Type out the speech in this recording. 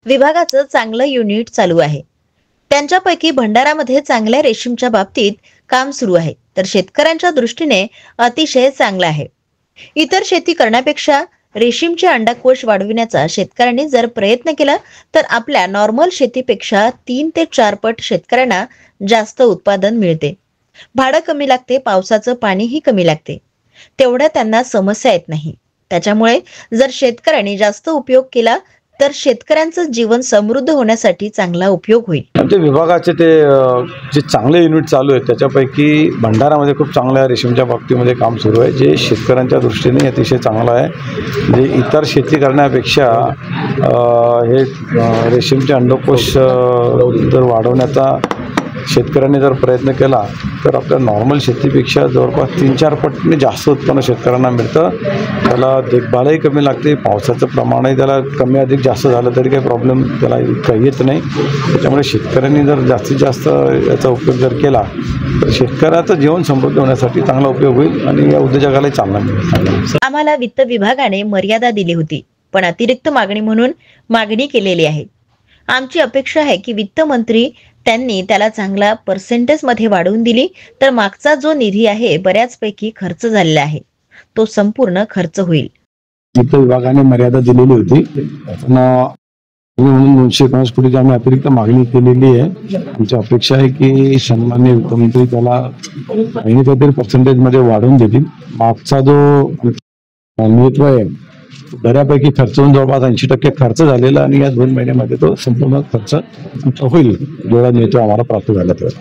विभागाचं चांगलं युनिट चालू आहे. त्यांच्यापैकी भंडारामध्ये चांगल्या रेशीमच्या बाबतीत काम सुरू आहे, तर शेतकऱ्यांच्या दृष्टीने अतिशय चांगलं आहे. इतर शेती करण्यापेक्षा रेशीमचे अंडाकोश वाढविण्याचा शेतकऱ्यांनी जर प्रयत्न केला तर आपल्या नॉर्मल शेतीपेक्षा 3 ते 4 पट शेतकऱ्यांना जास्त उत्पादन मिळते. भाडं कमी लागते, पावसाचं पाणीही कमी लागते. तेवढ्या त्यांना समस्या येत नाही. त्याच्यामुळे जर शेतकऱ्यांनी जास्त उपयोग केला तर शेतकऱ्यांचं जीवन समृद्ध होण्यासाठी चांगला उपयोग होईल. आमच्या विभागाचे ते जे चांगले युनिट चालू आहेत त्याच्यापैकी भंडारामध्ये खूप चांगल्या रेशीमच्या बाबतीमध्ये काम सुरू आहे, जे शेतकऱ्यांच्या दृष्टीने अतिशय चांगलं आहे. म्हणजे इतर शेती करण्यापेक्षा हे रेशीमचे अंडकोश जर वाढवण्याचा शेतकऱ्यांनी जर प्रयत्न केला तर आपल्या नॉर्मल शेतीपेक्षा जवळपास 3-4 पटीने जास्त उत्पन्न शेतकऱ्यांना मिळतं. त्याला देखभालही कमी लागते, पावसाचं प्रमाणही त्याला कमी अधिक जास्त झालं तरी काही प्रॉब्लेम त्याला काही येत नाही. त्याच्यामुळे शेतकऱ्यांनी जर जास्तीत जास्त याचा उपयोग जर केला तर शेतकऱ्याचं जीवन समृद्ध होण्यासाठी चांगला उपयोग होईल आणि या उद्योजकालाही चालना मिळेल. आम्हाला वित्त विभागाने मर्यादा दिली होती, पण अतिरिक्त मागणी म्हणून मागणी केलेली आहे. आमची अपेक्षा आहे की वित्त मंत्री त्यांनी त्याला चांगला पर्सेंटेज मध्ये वाढवून दिली तर मागचा जो निधी आहे बऱ्याचपैकी खर्च झालेला आहे, तो संपूर्ण खर्च होईल. वित्त विभागाने मर्यादा दिलेली होती, म्हणून 250 कोटीची आम्ही अतिरिक्त मागणी केलेली आहे. आमची अपेक्षा आहे की सन्माननीय वित्तमंत्री त्याला काही काहीतरी पर्सेंटेज मध्ये वाढवून देतील. मागचा जो निधी आहे बऱ्यापैकी खर्च होऊन जवळपास 80% खर्च झालेला आणि या 2 महिन्यामध्ये तो संपूर्ण खर्च होईल, जेवढा निधी आम्हाला प्राप्त झाला तेवढा.